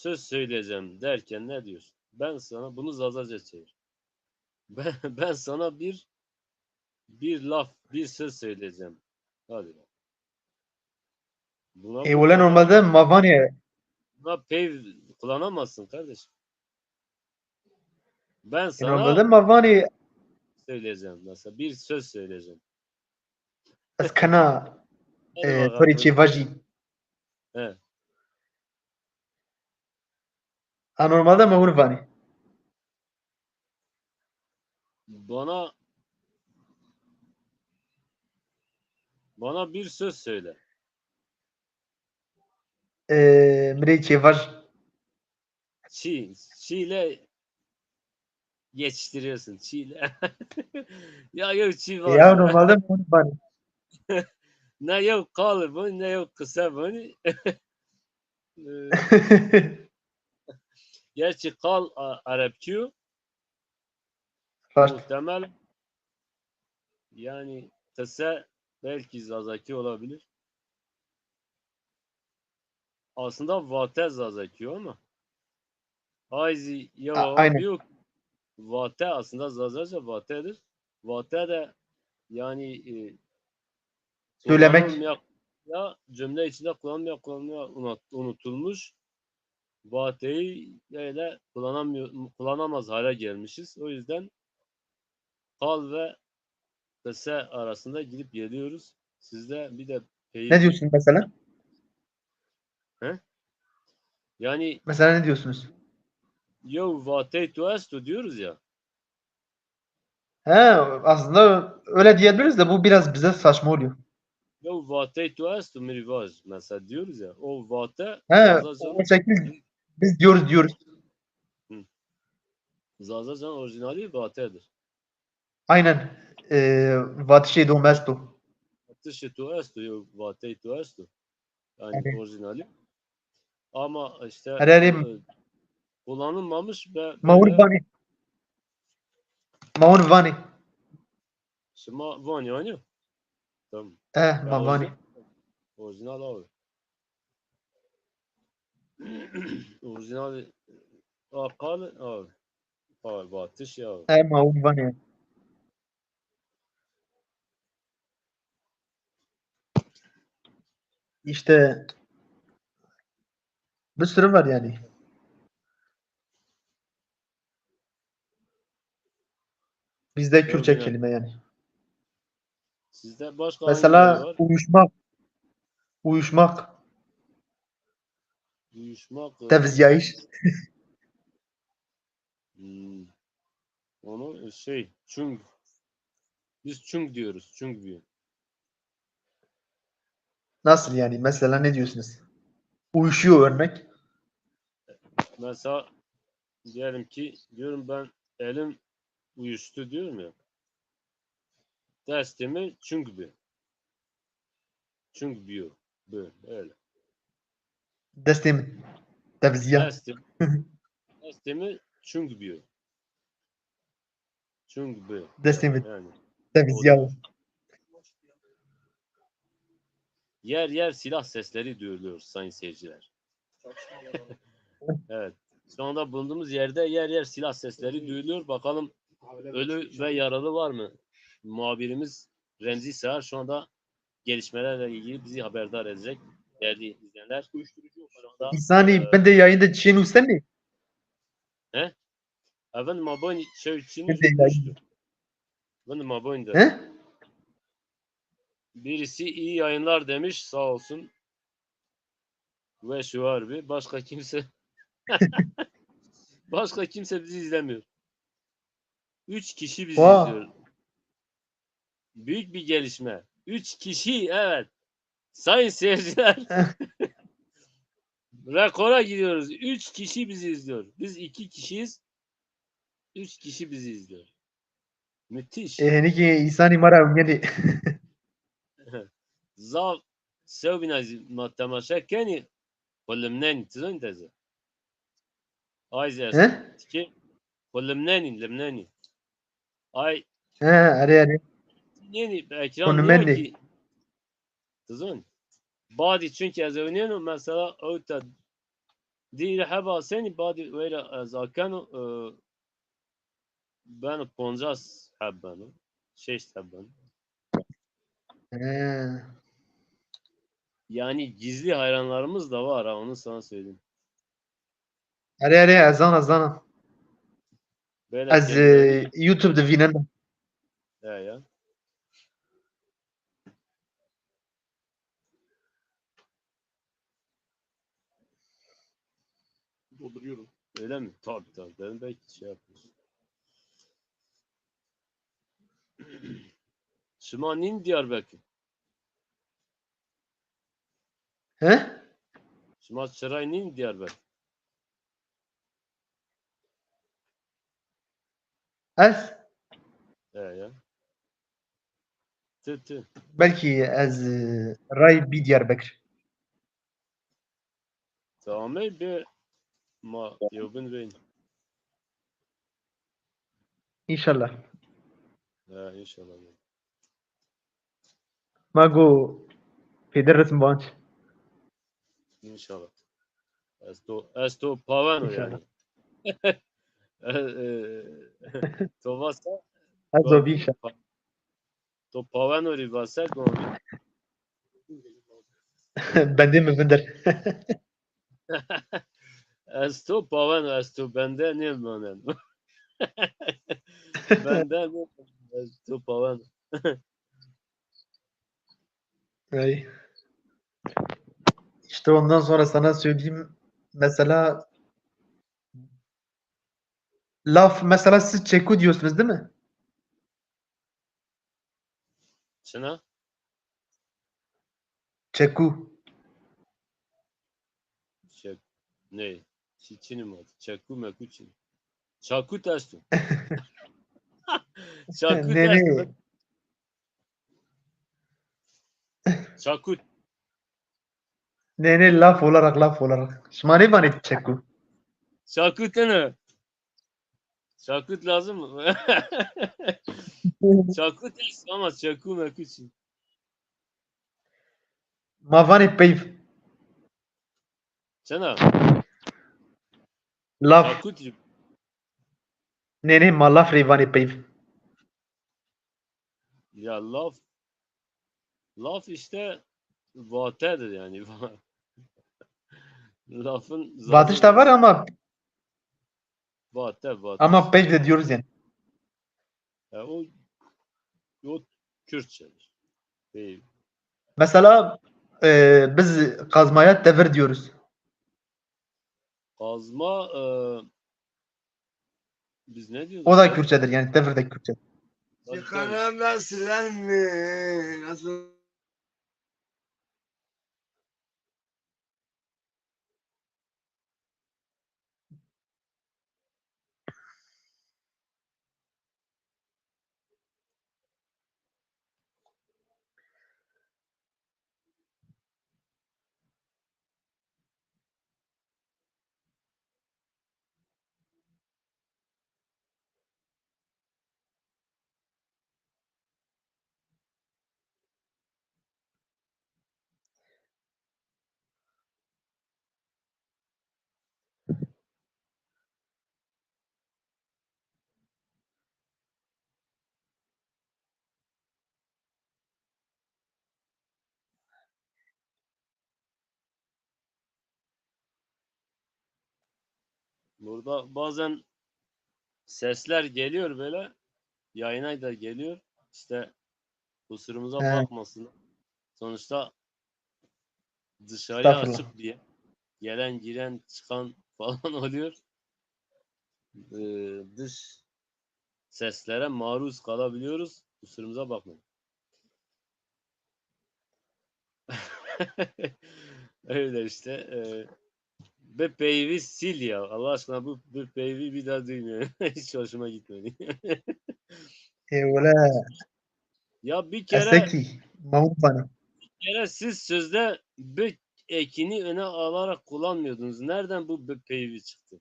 söz söyleyeceğim derken ne diyorsun? Ben sana bunu Zazaca çevir. Ben sana bir laf, bir söz söyleyeceğim. Hadi bak. ولا normalde mavani Buna pey kullanamazsın kardeşim. Ben normalde sana mavani söyleyeceğim mesela bir söz söyleyeceğim. eskana Hadi bakalım. tori çevaji He. normalde ma onu vani Bana bir söz söyle. mire çevaj Çi ile geçiştiriyorsun. Çiğle. Ya yok çiğ var Ya ya. normalde Maunvani. Ne yok kalıbı ne yok kısa bunu. Gerçi kal Arapçı Fark. muhtemel yani kısa belki Zazaki olabilir. Aslında Vate Zazaki ama Ayzi ya Aynen. yok. Vate aslında Zazaca Vate'dir. Vate de yani Söylemek. kullanılmayan ya cümle içinde kullanılmayan unutulmuş vateyi öyle kullanamaz hale gelmişiz. O yüzden kal ve kısa arasında gidip geliyoruz. Sizde bir de Ne peyi diyorsun mesela? he? Yani Mesela ne diyorsunuz? yo vate tu estu diyoruz ya. He, aslında öyle diyebiliriz de bu biraz bize saçma oluyor. Yo vate tu estu mirivaj mesela diyoruz ya. O vate He, o Zazacan'ın şekil biz diyoruz. Hı. Zazacan orijinali vatedir. Aynen. Vatişe domesto. Atışı tu estu yo vate tu estu. Yani Yani orijinali. Ama işte herhalde kullanılmamış ve böyle Maunvani. Maunvani. şıma van yani. Tamam. Ya Mavani. orijinal abi. Orijinal akal abi. Abi batış ya. Maunvani. İşte bir sürü var yani. Bizde Ya Kürtçe yine kelime yani. sizde başka hangileri Mesela var? uyuşmak. Uyuşmak. Uyuşmak Tevziyayiş. hmm, onu chung biz chung diyoruz. Chung diyor. Nasıl yani? Mesela ne diyorsunuz? Uyuşuyor örnek. Mesela diyelim ki diyorum ben elim uyuştu diyorum ya. Destimi chung bir. Chung diyor. Böyle öyle. Destem. Tevziya. Destimi chung diyor. Chung bir. Destem. Yani Tevziya. odur. Yer yer silah sesleri duyuluyor sayın seyirciler. Çatışmalar var. Evet. Şu anda bulunduğumuz yerde yer yer silah sesleri duyuluyor. Bakalım ölü ve yaralı var mı? Muhabirimiz Remzi Sağar şu anda gelişmelerle ilgili bizi haberdar edecek. Değerli izleyenler. Şu anda İnsani ben de yayında Çin mi? he? Efendim abone şey için Ben de düştü. yayında. Efendim abone de. He? Birisi iyi yayınlar demiş sağ olsun. Ve şu harbi başka kimse başka kimse bizi izlemiyor. 3 kişi bizi Oha. izliyor. Büyük bir gelişme. 3 kişi evet. Sayın seyirciler rekora gidiyoruz. 3 kişi bizi izliyor. Biz 2 kişiyiz. 3 kişi bizi izliyor. Müthiş. Heniki insani mara yani. Zav sevbina matemaşekeni kolumneni tizon teze. Ayz He? est. Tiki kolumneni. Ay He, are. yeni ekran niye Konumeni. ki tizon. Badi çünkü ez oynayano mesela outa değil heba seni badi öyle zakano ben 50 حبة 6 حبة. He. Yani gizli hayranlarımız da var ha onu sana söyleyeyim. Are azana. Böyle Az kelimeleri YouTube'da vinen. ya. Dolduruyorum. Öyle mi? Tabii. Ben belki şey yapıyorsun. Şımanin Diyarbakır. He? Şıma Çıraynin Diyarbakır. Ez Ya. Tı. belki ez ray bir Diyarbakır. Tamam bir ma yobun beyin. İnşallah. İnşallah. Mago peder resim banç. İnşallah. Esto pavano İnşallah. yani. To vasa Ez o bir inşallah. to pavano ribasa govi. Bende mi bender? Esto pavano esto bende ne manen. Bende ne esto pavano. Ay. İşte ondan sonra sana söyleyeyim. Mesela laf mesela siz çeku diyorsunuz değil mi? Çına? Çeku. Çek. Ne? Çini mi? Çeku meku çini. Çakut esto. Çakut Ne esto. ne? Çakut. Ne ne laf olarak. Şmane bana çeku. Çakut ne? Çakut lazım mı? Çakut esto ama çeku meku çini. Mavane peyv. Çana? Laf. Çakut Ne ne malaf revane peyv. ya laf işte vatedir yani. Lafın Batış da var zarı vate ama işte. peyv de diyoruz yani. Ya o Kürtçedir. Değil. Mesela biz kazmaya devir diyoruz. Kazma biz ne O diyorduk da ya? Kürtçedir yani devir de Kürtçe. Tabii. Çıkaramaz silen mi? Nasıl? Burada bazen sesler geliyor böyle. Yayına da geliyor. İşte kusurumuza He, bakmasın. Sonuçta dışarıya estağfurullah. açık diye gelen giren çıkan falan oluyor. Dış seslere maruz kalabiliyoruz. Kusurumuza bakmayın. Öyle işte. Bepeyvi sil ya. Allah aşkına bu bepeyvi bir daha duymuyorum. Hiç hoşuma gitmedi. Valla Ya eseki. Mahmut bana. bir kere siz sözde be ekini öne alarak kullanmıyordunuz. Nereden bu bepeyvi çıktı?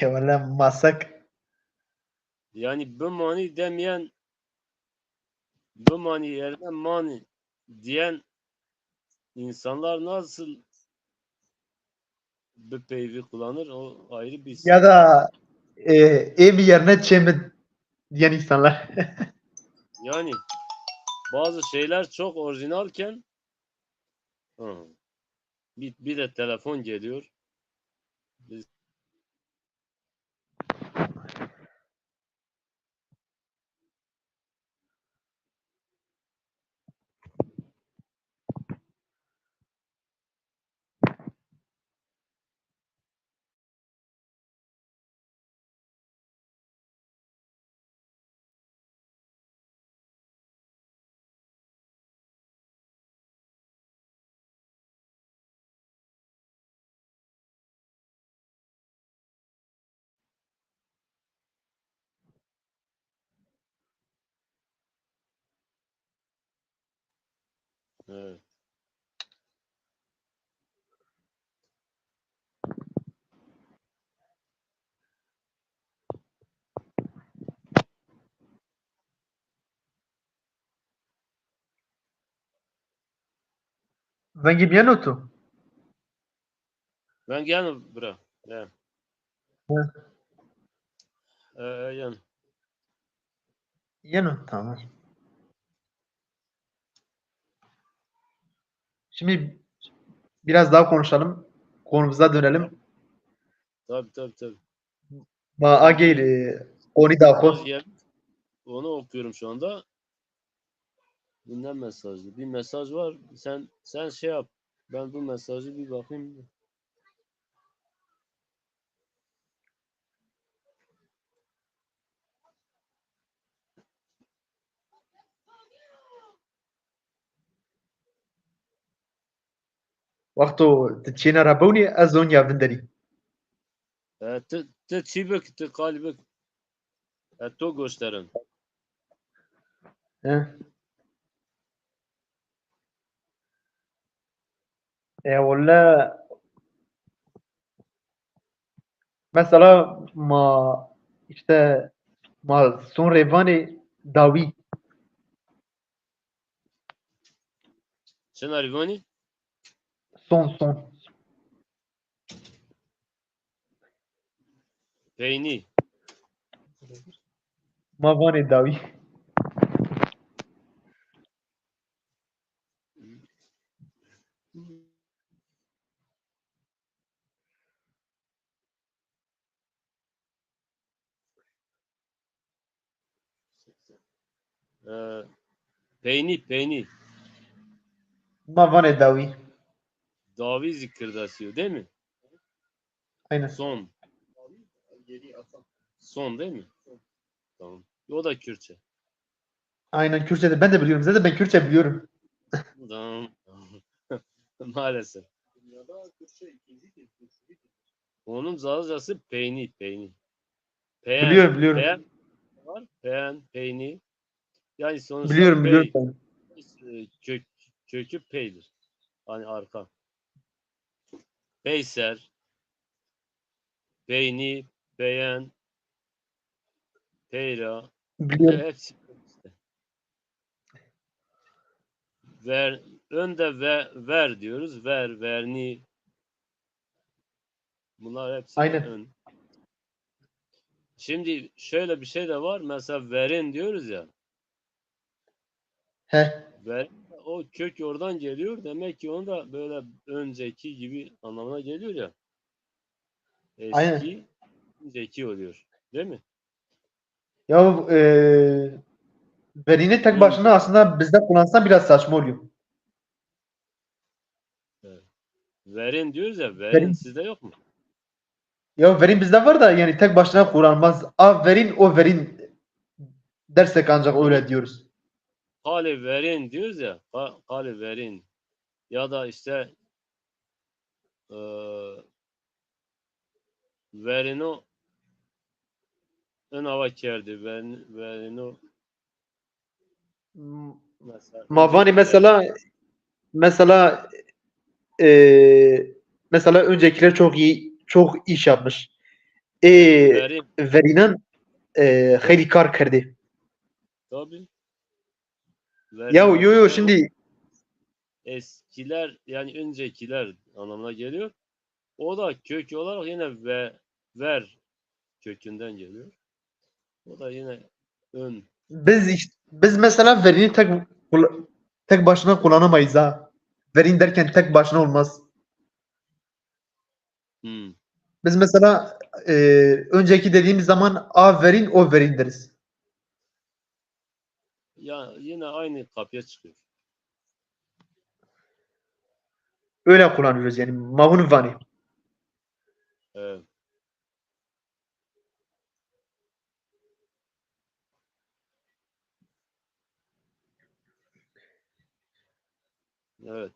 Valla masak. Yani bu mani demeyen bu mani yerine mani diyen insanlar nasıl bepeyvi kullanır? O ayrı bir Ya soru. da ev yerine çemir diyen insanlar. Yani bazı şeyler çok orijinalken bir de telefon geliyor. Biz Evet. Vengi bien tu. Ben gel bura. Gel. Ha. Yan. Yenu tamam. Şimdi biraz daha konuşalım. Konumuza dönelim. Tabii. Ma Şimdi agil oni da mesaj gelmiş. Onu okuyorum şu anda. Gündem mesajı. Bir mesaj var. Sen şey yap. Ben bu mesajı bir bakayım. وقتو تتشينا رابوني ازونيا بندري. Te çibek te kalbek. To gösterin. ها. ولا مثلا ما işte ma son revani davi Sen Arivani? son Peyni. ma vani davi. Peyni. Ma vani davi. Davi zikirdaşıyor değil mi? Aynen. Son. Geri atsam. Son değil mi? Tamam. O da Kürtçe. Aynen Kürtçe'de ben de biliyorum. Zaten ben Kürtçe biliyorum. Tamam. Maalesef. Dünyada Türkçe ikinci dil. Üçüncü dil. Onun Zazacası peyni. Peyen. Biliyorum. Peyen var. Peyen, peyni. Yani sonuçta Biliyorum pey. ben. Kökü peydir. Hani arka. Peyser, peyni, peyen, peyra. Biliyorum. Hepsi işte. Ver, önde ver diyoruz. Verni. Bunlar hepsi Aynen. ön. Şimdi şöyle bir şey de var. Mesela verin diyoruz ya. He. Verin o kök oradan geliyor. Demek ki onu da böyle önceki gibi anlamına geliyor ya. Aynen. Eski, önceki oluyor. Değil mi? Ya verini tek Ön, başına aslında bizde kullansan biraz saçma oluyor. evet. Verin diyoruz ya. Verin Verin. sizde yok mu? Ya verin bizde var da yani tek başına kullanılmaz. A verin o verin dersek ancak Yok. öyle diyoruz. Kale verin diyoruz ya. Kale verin. Ya da işte verino ön hava kerdi. Verino mesela Mavani öncekiler. mesela eee mesela öncekiler çok iş yapmış. Verin Verinan خیلی kar کرده. tabii. Ya Verin yo işte o şimdi eskiler yani öncekiler anlamına geliyor. O da kök olarak yine ver kökünden geliyor. O da yine ön. biz mesela verini tek başına kullanamayız ha. Verin derken tek başına olmaz. Hmm. Biz mesela önceki dediğimiz zaman a verin o verin deriz. Ya yine aynı kapıya çıkıyor. Öyle kullanıyoruz yani. Mavun vani. Evet. Evet.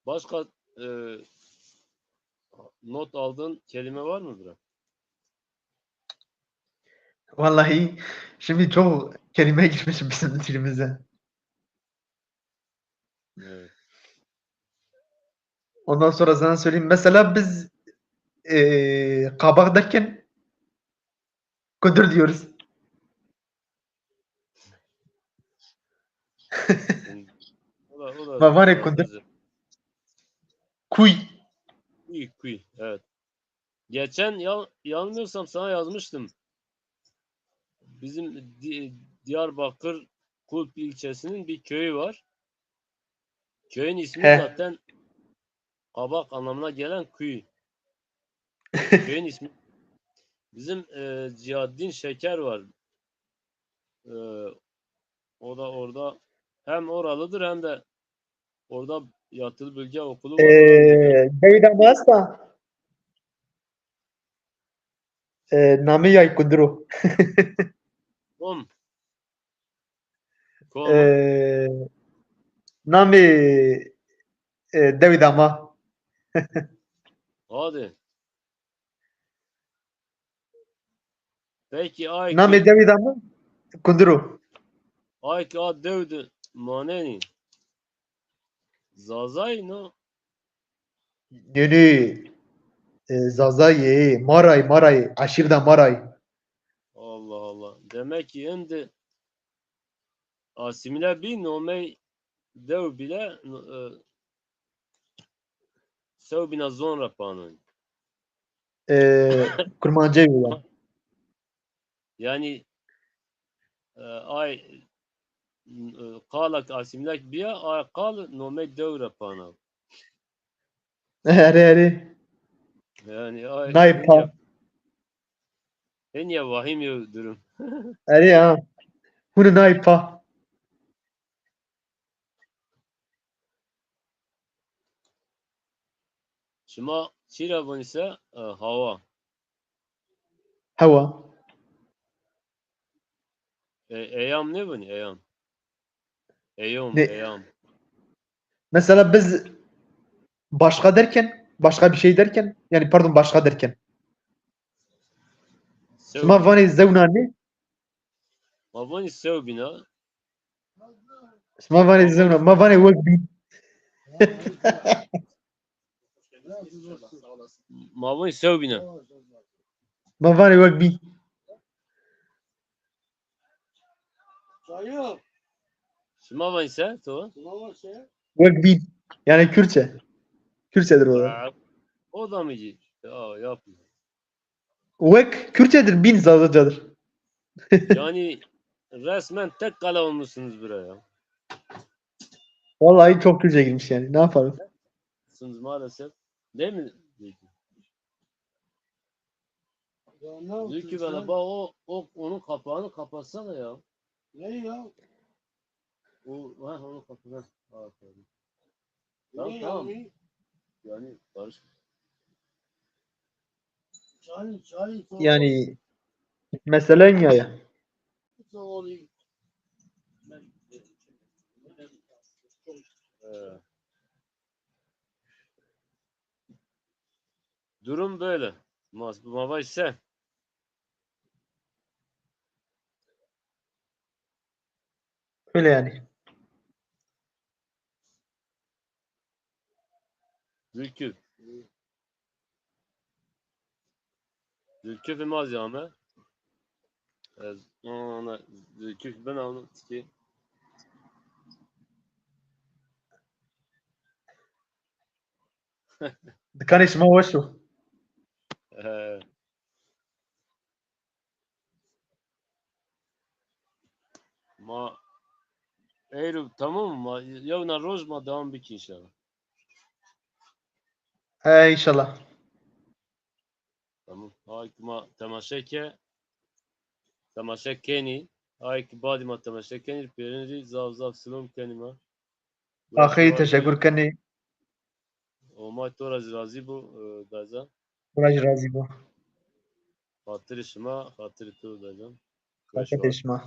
Başka e, not aldığın kelime var mı Burak? Vallahi şimdi çok kelime girmiş bizim dilimize. Evet. Ondan sonra sana söyleyeyim. Mesela biz kabak derken kudur diyoruz. Yani o da Ma var ya biraz kudur. özel. Kuy. Kuy. Evet. Geçen yanılmıyorsam sana yazmıştım. Bizim Diyarbakır Kulp ilçesinin bir köyü var. Köyün ismi He. zaten kabak anlamına gelen kuy. Köyün ismi. Bizim Cihaddin Şeker var. E, o da orada hem oralıdır hem de orada yatılı bölge okulu var. Oranın müdürü. David Amasa. Nami yay kuduro. Kom. Kom. Nami David Ama. Hadi. Peki Nami ayki David Ama kuduro. ayki a devdi maneni. Zazay no. Yeni Zazaye, Maray, Aşirda Maray. Allah Allah. Demek ki şimdi asimile bir nomey dev bile sev bina sonra panon. Kurmancı yani. Yani ay kalak asimilek biya ay kal nomey devre panon. Eri. Yani ay Naipa. henya vahim yo durum. Eri ha. Hunu Naipa. Şuma çirabon ise hava. Hava. Eyam ne bu? Eyam. Ne? Eyam. Mesela biz başka derken, başka bir şey derken, yani pardon başka derken. Sev Şuma bina. vani zevna ne? Mavoni sev bina. Şuma vani zevna. Ma vani wekbi. Sağ olasın. Mavoni sev bina. Ma vani wekbi. Çayım. Şuma van ise to. Buna var şey. Wekbi. Yani Kürtçe. Kürtçedir o da. O da mı? Ya yapma. Wek Kürtçedir. Bin Zazacadır. Yani resmen tek kale olmuşsunuz buraya. Vallahi çok Kürtçe girmiş yani. Ne yapalım? Sınız maalesef. Değil mi? Ya ne yaptın Zülkü sen? bana bak onun kapağını kapatsana ya. Ne ya? Onu kapat. Aferin. Ne Tamam. yani? Yani barış. Çay. Yani mesela ya. Sorry. Ee, durum böyle. Mava ise Öyle yani. Zülkü. Zülkü fi maziyame. Ona Zülkü ben onu ki Dükkan işime hoş o. ma Eyru tamam mı? Yavna rojma devam bir inşallah. İnşallah. Tamam. Hayki ma temaşekeni. Hayki badi ma temaşekeni. Perinci zav silom kenima. Akı teşekkür keni. O ma tora razı bu daza. Buracı razı bu. Hatırı şıma, hatırı tu dacam. Hakikaten Beşvar. işime.